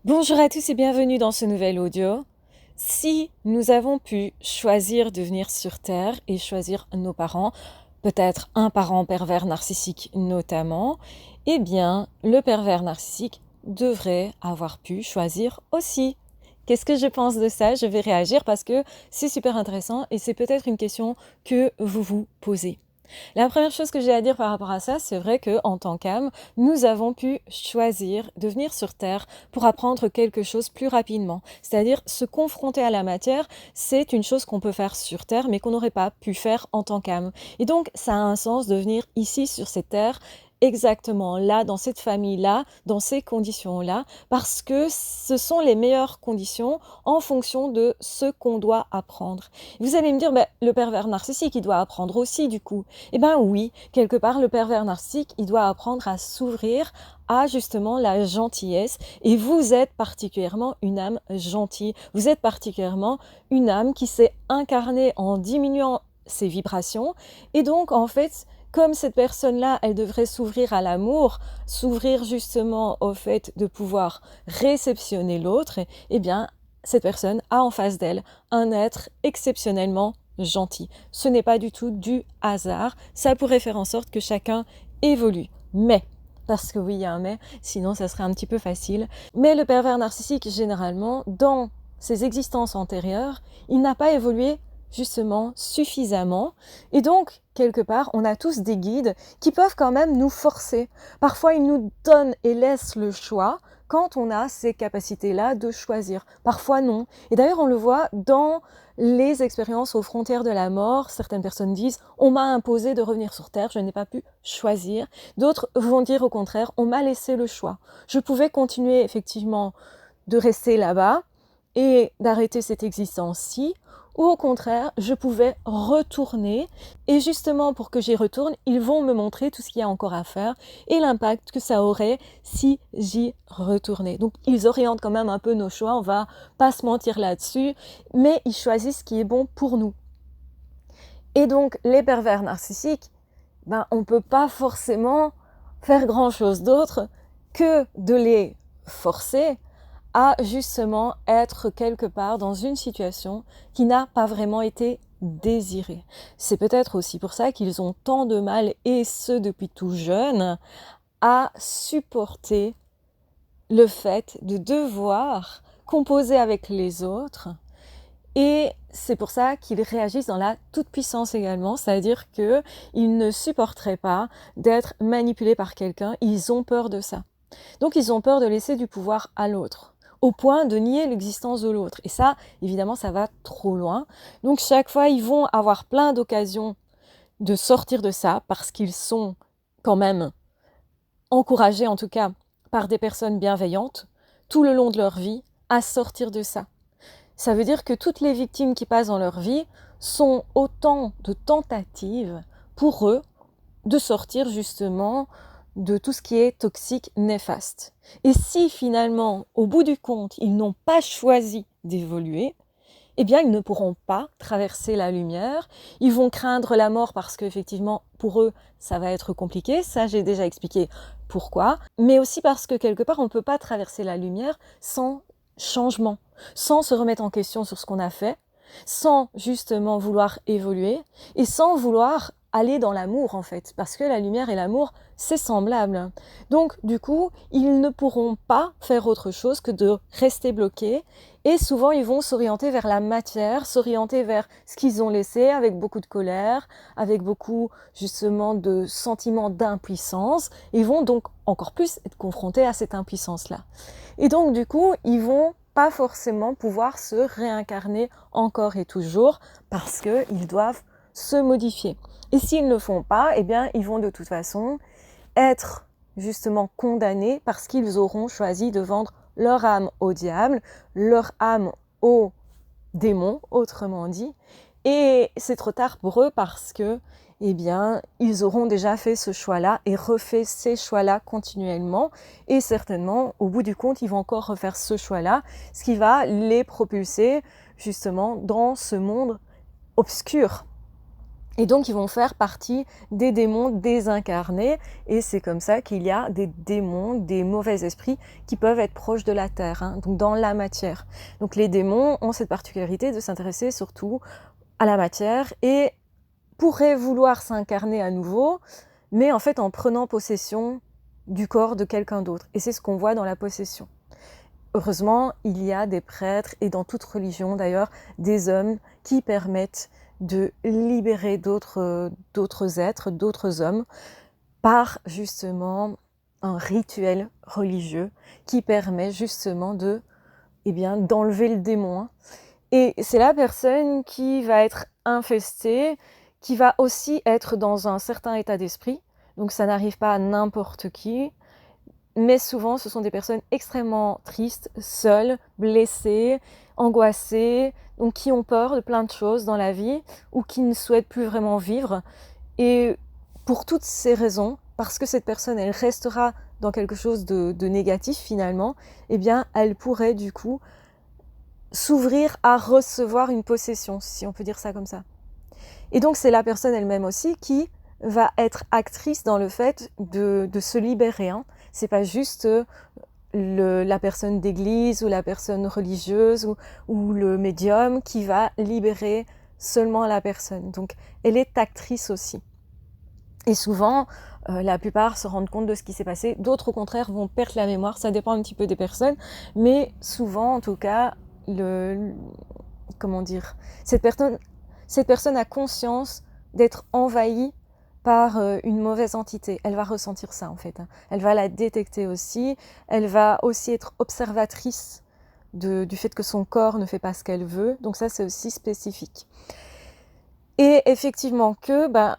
Bonjour à tous et bienvenue dans ce nouvel audio. Si nous avons pu choisir de venir sur Terre et choisir nos parents, peut-être un parent pervers narcissique notamment, eh bien, le pervers narcissique devrait avoir pu choisir aussi. Qu'est-ce que je pense de ça? Je vais réagir parce que c'est super intéressant et c'est peut-être une question que vous vous posez. La première chose que j'ai à dire par rapport à ça, c'est vrai qu'en tant qu'âme, nous avons pu choisir de venir sur Terre pour apprendre quelque chose plus rapidement. C'est-à-dire se confronter à la matière, c'est une chose qu'on peut faire sur Terre, mais qu'on n'aurait pas pu faire en tant qu'âme. Et donc, ça a un sens de venir ici sur cette Terre exactement là, dans cette famille-là, dans ces conditions-là, parce que ce sont les meilleures conditions en fonction de ce qu'on doit apprendre. Vous allez me dire, le pervers narcissique, il doit apprendre aussi du coup. Eh bien oui, quelque part, le pervers narcissique, il doit apprendre à s'ouvrir à justement la gentillesse. Et vous êtes particulièrement une âme gentille. Vous êtes particulièrement une âme qui s'est incarnée en diminuant ses vibrations. Et donc, en fait, comme cette personne-là, elle devrait s'ouvrir à l'amour, s'ouvrir justement au fait de pouvoir réceptionner l'autre, eh bien, cette personne a en face d'elle un être exceptionnellement gentil. Ce n'est pas du tout du hasard. Ça pourrait faire en sorte que chacun évolue. Mais, parce que oui, il y a un mais, sinon ça serait un petit peu facile. Mais le pervers narcissique, généralement, dans ses existences antérieures, il n'a pas évolué justement suffisamment. Et donc, quelque part, on a tous des guides qui peuvent quand même nous forcer. Parfois, ils nous donnent et laissent le choix quand on a ces capacités-là de choisir. Parfois, non. Et d'ailleurs, on le voit dans les expériences aux frontières de la mort. Certaines personnes disent « on m'a imposé de revenir sur Terre, je n'ai pas pu choisir ». D'autres vont dire au contraire « on m'a laissé le choix ». Je pouvais continuer effectivement de rester là-bas et d'arrêter cette existence-ci, ou au contraire, je pouvais retourner. Et justement, pour que j'y retourne, ils vont me montrer tout ce qu'il y a encore à faire et l'impact que ça aurait si j'y retournais. Donc, ils orientent quand même un peu nos choix, on va pas se mentir là-dessus, mais ils choisissent ce qui est bon pour nous. Et donc, les pervers narcissiques, on ne peut pas forcément faire grand-chose d'autre que de les forcer à justement être quelque part dans une situation qui n'a pas vraiment été désirée. C'est peut-être aussi pour ça qu'ils ont tant de mal, et ce depuis tout jeune, à supporter le fait de devoir composer avec les autres. Et c'est pour ça qu'ils réagissent dans la toute-puissance également, c'est-à-dire qu'ils ne supporteraient pas d'être manipulés par quelqu'un, ils ont peur de ça. Donc ils ont peur de laisser du pouvoir à l'autre, au point de nier l'existence de l'autre. Et ça, évidemment, ça va trop loin. Donc chaque fois, ils vont avoir plein d'occasions de sortir de ça, parce qu'ils sont quand même encouragés, en tout cas, par des personnes bienveillantes, tout le long de leur vie, à sortir de ça. Ça veut dire que toutes les victimes qui passent dans leur vie sont autant de tentatives pour eux de sortir justement de tout ce qui est toxique, néfaste. Et si finalement, au bout du compte, ils n'ont pas choisi d'évoluer, eh bien, ils ne pourront pas traverser la lumière. Ils vont craindre la mort parce qu'effectivement, pour eux, ça va être compliqué. Ça, j'ai déjà expliqué pourquoi. Mais aussi parce que quelque part, on ne peut pas traverser la lumière sans changement, sans se remettre en question sur ce qu'on a fait, sans justement vouloir évoluer et sans vouloir aller dans l'amour en fait, parce que la lumière et l'amour, c'est semblable. Donc du coup, ils ne pourront pas faire autre chose que de rester bloqués, et souvent ils vont s'orienter vers la matière, s'orienter vers ce qu'ils ont laissé avec beaucoup de colère, avec beaucoup justement de sentiments d'impuissance. Ils vont donc encore plus être confrontés à cette impuissance-là. Et donc du coup, ils vont pas forcément pouvoir se réincarner encore et toujours parce qu'ils doivent se modifier. Et s'ils ne le font pas, eh bien, ils vont de toute façon être justement condamnés parce qu'ils auront choisi de vendre leur âme au diable, leur âme au démon, autrement dit. Et c'est trop tard pour eux parce que, eh bien, ils auront déjà fait ce choix-là et refait ces choix-là continuellement. Et certainement, au bout du compte, ils vont encore refaire ce choix-là, ce qui va les propulser justement dans ce monde obscur. Et donc, ils vont faire partie des démons désincarnés. Et c'est comme ça qu'il y a des démons, des mauvais esprits qui peuvent être proches de la Terre, hein, donc dans la matière. Donc, les démons ont cette particularité de s'intéresser surtout à la matière et pourraient vouloir s'incarner à nouveau, mais en fait en prenant possession du corps de quelqu'un d'autre. Et c'est ce qu'on voit dans la possession. Heureusement, il y a des prêtres, et dans toute religion d'ailleurs, des hommes qui permettent de libérer d'autres êtres, d'autres hommes, par justement un rituel religieux qui permet justement d'enlever le démon. Et c'est la personne qui va être infestée, qui va aussi être dans un certain état d'esprit. Donc ça n'arrive pas à n'importe qui, mais souvent ce sont des personnes extrêmement tristes, seules, blessées, angoissées, donc qui ont peur de plein de choses dans la vie ou qui ne souhaitent plus vraiment vivre. Et pour toutes ces raisons, parce que cette personne, elle restera dans quelque chose de négatif finalement, eh bien, elle pourrait du coup s'ouvrir à recevoir une possession, si on peut dire ça comme ça. Et donc, c'est la personne elle-même aussi qui va être actrice dans le fait de se libérer. Hein. C'est pas juste la personne d'église ou la personne religieuse ou le médium qui va libérer seulement la personne. Donc, elle est actrice aussi. Et souvent, la plupart se rendent compte de ce qui s'est passé. D'autres, au contraire, vont perdre la mémoire. Ça dépend un petit peu des personnes. Mais souvent, en tout cas, cette personne a conscience d'être envahie par une mauvaise entité. Elle va ressentir ça, en fait. Hein. Elle va la détecter aussi. Elle va aussi être observatrice du fait que son corps ne fait pas ce qu'elle veut. Donc ça, c'est aussi spécifique. Et effectivement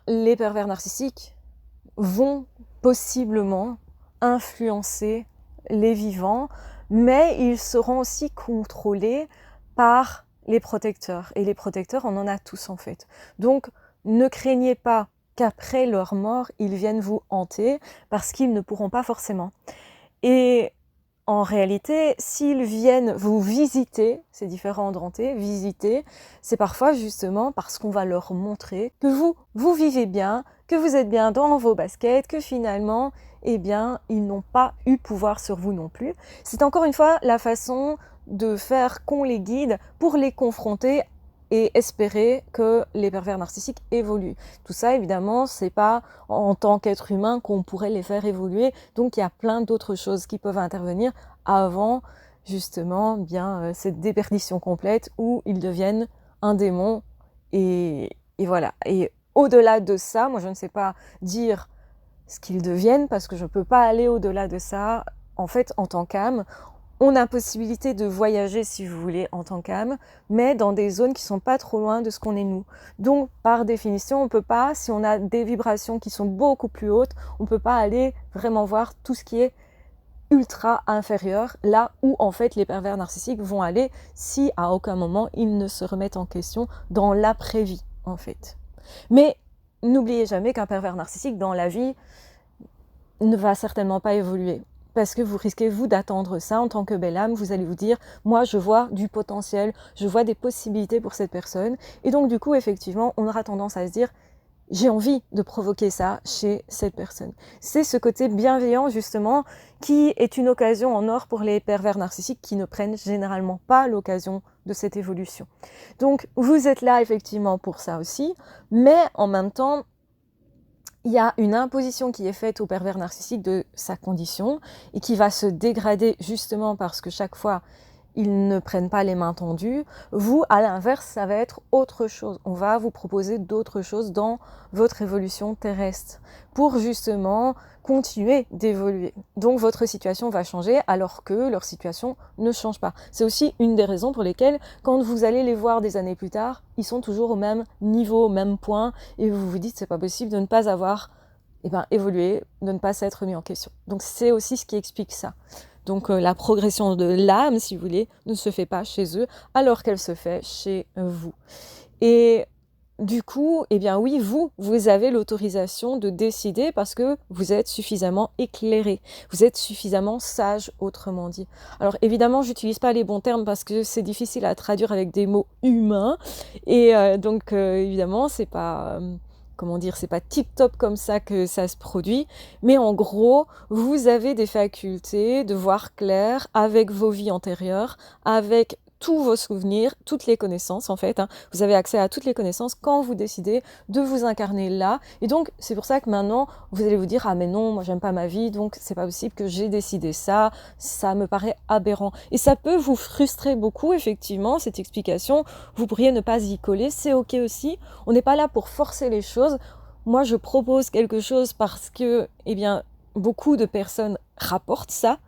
les pervers narcissiques vont possiblement influencer les vivants, mais ils seront aussi contrôlés par les protecteurs. Et les protecteurs, on en a tous en fait. Donc, ne craignez pas qu'après leur mort, ils viennent vous hanter, parce qu'ils ne pourront pas forcément. Et en réalité, s'ils viennent vous visiter, c'est différent de hanter, visiter, c'est parfois justement parce qu'on va leur montrer que vous vivez bien, que vous êtes bien dans vos baskets, que finalement, eh bien, ils n'ont pas eu pouvoir sur vous non plus. C'est encore une fois la façon de faire qu'on les guide pour les confronter et espérer que les pervers narcissiques évoluent. Tout ça, évidemment, c'est pas en tant qu'être humain qu'on pourrait les faire évoluer. Donc, il y a plein d'autres choses qui peuvent intervenir avant, justement, cette déperdition complète où ils deviennent un démon. Et voilà. Et au-delà de ça, moi, je ne sais pas dire ce qu'ils deviennent parce que je ne peux pas aller au-delà de ça. En fait, en tant qu'âme, on a possibilité de voyager, si vous voulez, en tant qu'âme, mais dans des zones qui sont pas trop loin de ce qu'on est nous. Donc, par définition, on peut pas, si on a des vibrations qui sont beaucoup plus hautes, on peut pas aller vraiment voir tout ce qui est ultra inférieur, là où en fait les pervers narcissiques vont aller si à aucun moment ils ne se remettent en question dans l'après-vie, en fait. Mais n'oubliez jamais qu'un pervers narcissique dans la vie ne va certainement pas évoluer. Parce que vous risquez, vous, d'attendre ça en tant que belle âme. Vous allez vous dire, moi, je vois du potentiel, je vois des possibilités pour cette personne. Et donc, du coup, effectivement, on aura tendance à se dire, j'ai envie de provoquer ça chez cette personne. C'est ce côté bienveillant, justement, qui est une occasion en or pour les pervers narcissiques qui ne prennent généralement pas l'occasion de cette évolution. Donc, vous êtes là, effectivement, pour ça aussi. Mais, en même temps, il y a une imposition qui est faite au pervers narcissique de sa condition et qui va se dégrader justement parce que chaque fois, ils ne prennent pas les mains tendues. Vous, à l'inverse, ça va être autre chose. On va vous proposer d'autres choses dans votre évolution terrestre pour justement continuer d'évoluer. Donc votre situation va changer alors que leur situation ne change pas. C'est aussi une des raisons pour lesquelles, quand vous allez les voir des années plus tard, ils sont toujours au même niveau, au même point, et vous vous dites c'est pas possible de ne pas avoir évolué, de ne pas s'être mis en question. Donc c'est aussi ce qui explique ça. Donc la progression de l'âme, si vous voulez, ne se fait pas chez eux, alors qu'elle se fait chez vous. Et du coup, eh bien oui, vous avez l'autorisation de décider parce que vous êtes suffisamment éclairé, vous êtes suffisamment sage, autrement dit. Alors évidemment, j'utilise pas les bons termes parce que c'est difficile à traduire avec des mots humains et donc évidemment, c'est pas comment dire, c'est pas tip-top comme ça que ça se produit, mais en gros, vous avez des facultés de voir clair avec vos vies antérieures, avec tous vos souvenirs, toutes les connaissances en fait. Vous avez accès à toutes les connaissances quand vous décidez de vous incarner là. Et donc, c'est pour ça que maintenant, vous allez vous dire, ah mais non, moi j'aime pas ma vie, donc c'est pas possible que j'ai décidé ça, ça me paraît aberrant. Et ça peut vous frustrer beaucoup, effectivement, cette explication. Vous pourriez ne pas y coller, c'est ok aussi. On n'est pas là pour forcer les choses. Moi, je propose quelque chose parce que, eh bien, beaucoup de personnes rapportent ça.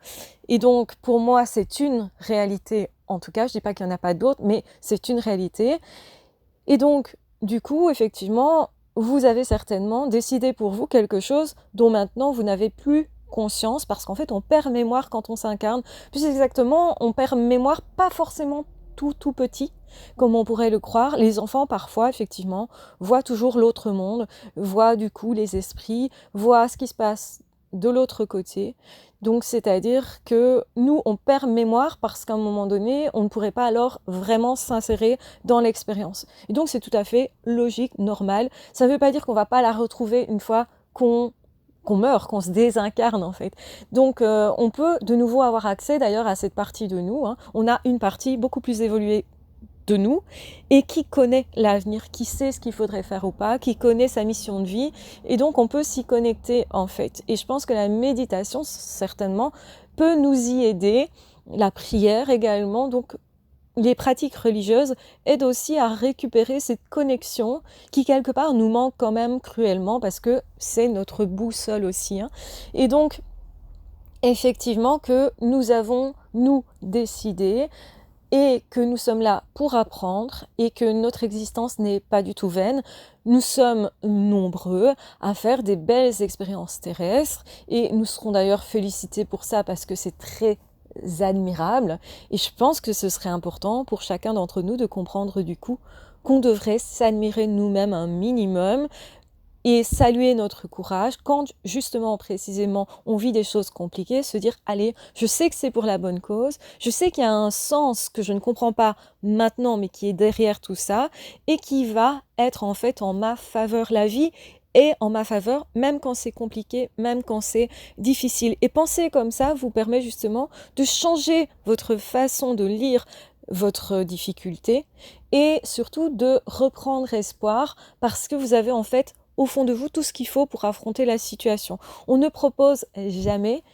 Et donc, pour moi, c'est une réalité. En tout cas, je dis pas qu'il n'y en a pas d'autres, mais c'est une réalité. Et donc, du coup, effectivement, vous avez certainement décidé pour vous quelque chose dont maintenant vous n'avez plus conscience, parce qu'en fait, on perd mémoire quand on s'incarne. Plus exactement, on perd mémoire pas forcément tout petit, comme on pourrait le croire. Les enfants, parfois, effectivement, voient toujours l'autre monde, voient du coup les esprits, voient ce qui se passe de l'autre côté. Donc, c'est-à-dire que nous, on perd mémoire parce qu'à un moment donné, on ne pourrait pas alors vraiment s'insérer dans l'expérience. Et donc, c'est tout à fait logique, normal. Ça ne veut pas dire qu'on ne va pas la retrouver une fois qu'on meurt, qu'on se désincarne en fait. Donc, on peut de nouveau avoir accès d'ailleurs à cette partie de nous. On a une partie beaucoup plus évoluée de nous et qui connaît l'avenir, qui sait ce qu'il faudrait faire ou pas, qui connaît sa mission de vie et donc on peut s'y connecter en fait. Et je pense que la méditation certainement peut nous y aider, la prière également, donc les pratiques religieuses aident aussi à récupérer cette connexion qui quelque part nous manque quand même cruellement parce que c'est notre boussole aussi. Et donc effectivement que nous avons nous décidé et que nous sommes là pour apprendre et que notre existence n'est pas du tout vaine. Nous sommes nombreux à faire des belles expériences terrestres et nous serons d'ailleurs félicités pour ça parce que c'est très admirable et je pense que ce serait important pour chacun d'entre nous de comprendre du coup qu'on devrait s'admirer nous-mêmes un minimum et saluer notre courage quand justement précisément on vit des choses compliquées, se dire allez, je sais que c'est pour la bonne cause, je sais qu'il y a un sens que je ne comprends pas maintenant mais qui est derrière tout ça et qui va être en fait en ma faveur. La vie est en ma faveur même quand c'est compliqué, même quand c'est difficile. Et penser comme ça vous permet justement de changer votre façon de lire votre difficulté et surtout de reprendre espoir parce que vous avez en fait au fond de vous tout ce qu'il faut pour affronter la situation. On ne propose jamais,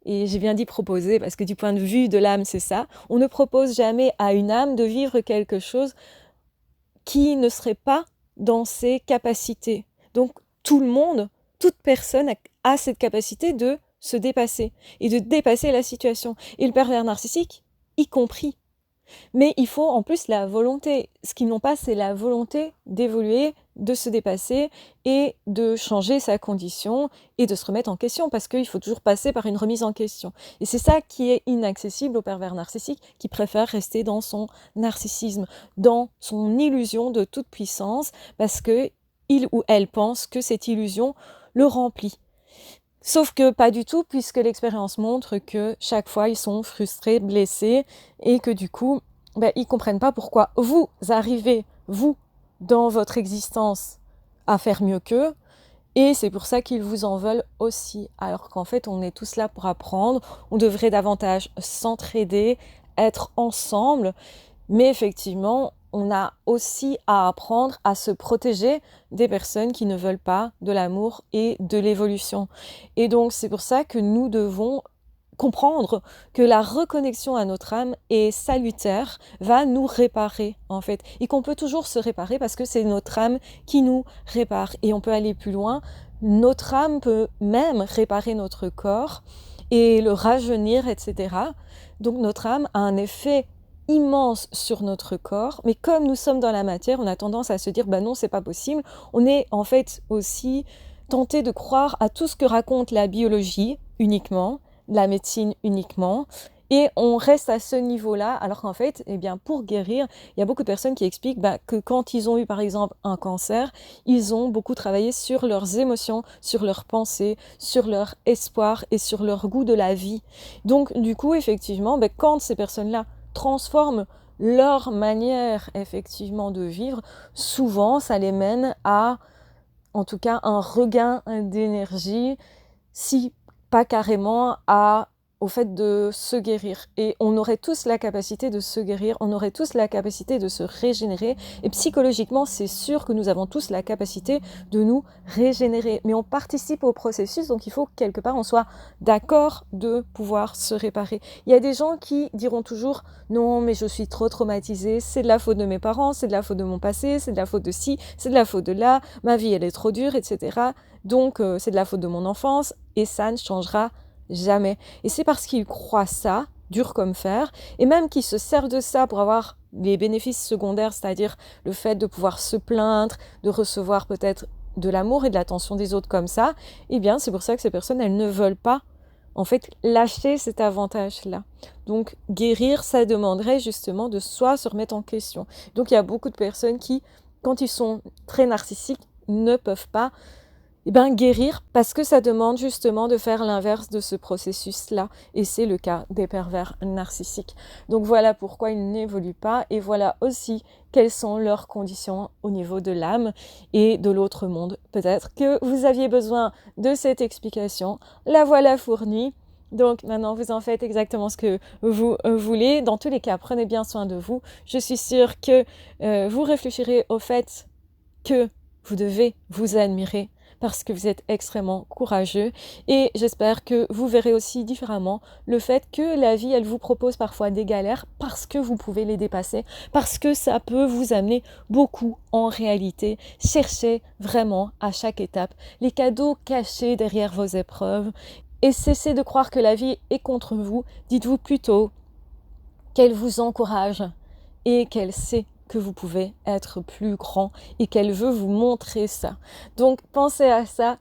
et j'ai bien dit proposer parce que du point de vue de l'âme c'est ça, on ne propose jamais à une âme de vivre quelque chose qui ne serait pas dans ses capacités. Donc tout le monde, toute personne a cette capacité de se dépasser et de dépasser la situation. Et le pervers narcissique, y compris. Mais il faut en plus la volonté. Ce qu'ils n'ont pas, c'est la volonté d'évoluer, de se dépasser et de changer sa condition et de se remettre en question parce qu'il faut toujours passer par une remise en question. Et c'est ça qui est inaccessible au pervers narcissique qui préfère rester dans son narcissisme, dans son illusion de toute puissance parce que il ou elle pense que cette illusion le remplit. Sauf que pas du tout, puisque l'expérience montre que chaque fois, ils sont frustrés, blessés, et que du coup, ils comprennent pas pourquoi vous arrivez, vous, dans votre existence, à faire mieux qu'eux, et c'est pour ça qu'ils vous en veulent aussi. Alors qu'en fait, on est tous là pour apprendre, on devrait davantage s'entraider, être ensemble, mais effectivement, on a aussi à apprendre à se protéger des personnes qui ne veulent pas de l'amour et de l'évolution. Et donc, c'est pour ça que nous devons comprendre que la reconnexion à notre âme est salutaire, va nous réparer en fait. Et qu'on peut toujours se réparer parce que c'est notre âme qui nous répare. Et on peut aller plus loin. Notre âme peut même réparer notre corps et le rajeunir, etc. Donc notre âme a un effet immense sur notre corps, mais comme nous sommes dans la matière, on a tendance à se dire bah non, c'est pas possible. On est en fait aussi tenté de croire à tout ce que raconte la biologie uniquement, la médecine uniquement, Et on reste à ce niveau-là, alors qu'en fait, eh bien, pour guérir, il y a beaucoup de personnes qui expliquent que quand ils ont eu par exemple un cancer, ils ont beaucoup travaillé sur leurs émotions, sur leurs pensées, sur leur espoir et sur leur goût de la vie. Donc du coup, effectivement, quand ces personnes-là transforment leur manière effectivement de vivre, souvent ça les mène à, en tout cas, un regain d'énergie, si pas carrément au fait de se guérir. Et on aurait tous la capacité de se guérir, on aurait tous la capacité de se régénérer. Et psychologiquement, c'est sûr que nous avons tous la capacité de nous régénérer. Mais on participe au processus, donc il faut que quelque part on soit d'accord de pouvoir se réparer. Il y a des gens qui diront toujours « Non, mais je suis trop traumatisée, c'est de la faute de mes parents, c'est de la faute de mon passé, c'est de la faute de ci, c'est de la faute de là, ma vie elle est trop dure, etc. Donc c'est de la faute de mon enfance et ça ne changera jamais. » Et c'est parce qu'ils croient ça, dur comme fer, et même qu'ils se servent de ça pour avoir les bénéfices secondaires, c'est-à-dire le fait de pouvoir se plaindre, de recevoir peut-être de l'amour et de l'attention des autres comme ça, eh bien c'est pour ça que ces personnes, elles ne veulent pas en fait lâcher cet avantage-là. Donc guérir, ça demanderait justement de soi se remettre en question. Donc il y a beaucoup de personnes qui, quand ils sont très narcissiques, ne peuvent pas guérir parce que ça demande justement de faire l'inverse de ce processus-là. Et c'est le cas des pervers narcissiques. Donc voilà pourquoi ils n'évoluent pas et voilà aussi quelles sont leurs conditions au niveau de l'âme et de l'autre monde. Peut-être que vous aviez besoin de cette explication. La voilà fournie. Donc maintenant, vous en faites exactement ce que vous voulez. Dans tous les cas, prenez bien soin de vous. Je suis sûre que vous réfléchirez au fait que vous devez vous admirer parce que vous êtes extrêmement courageux et j'espère que vous verrez aussi différemment le fait que la vie, elle vous propose parfois des galères parce que vous pouvez les dépasser, parce que ça peut vous amener beaucoup en réalité. Cherchez vraiment à chaque étape les cadeaux cachés derrière vos épreuves et cessez de croire que la vie est contre vous. Dites-vous plutôt qu'elle vous encourage et qu'elle sait que vous pouvez être plus grand et qu'elle veut vous montrer ça. Donc pensez à ça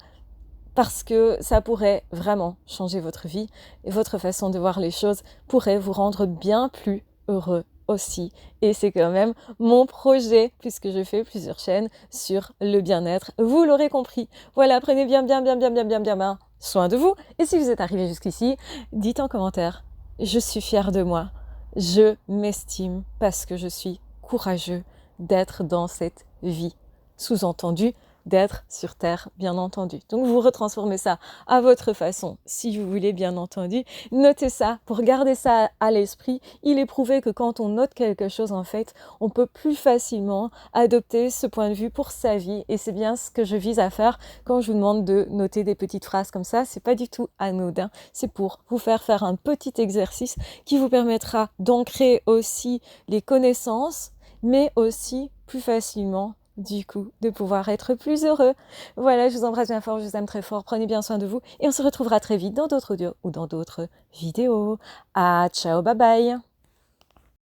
parce que ça pourrait vraiment changer votre vie et votre façon de voir les choses pourrait vous rendre bien plus heureux aussi. Et c'est quand même mon projet puisque je fais plusieurs chaînes sur le bien-être. Vous l'aurez compris. Voilà, prenez bien soin de vous. Et si vous êtes arrivé jusqu'ici, dites en commentaire, je suis fière de moi. Je m'estime parce que je suis courageux d'être dans cette vie. Sous-entendu, d'être sur Terre, bien entendu. Donc vous retransformez ça à votre façon, si vous voulez, bien entendu. Notez ça pour garder ça à l'esprit. Il est prouvé que quand on note quelque chose, en fait, on peut plus facilement adopter ce point de vue pour sa vie. Et c'est bien ce que je vise à faire quand je vous demande de noter des petites phrases comme ça. C'est pas du tout anodin. C'est pour vous faire un petit exercice qui vous permettra d'ancrer aussi les connaissances, mais aussi plus facilement du coup, de pouvoir être plus heureux. Voilà, je vous embrasse bien fort, je vous aime très fort, prenez bien soin de vous et on se retrouvera très vite dans d'autres audios ou dans d'autres vidéos. Ah, ciao, bye bye!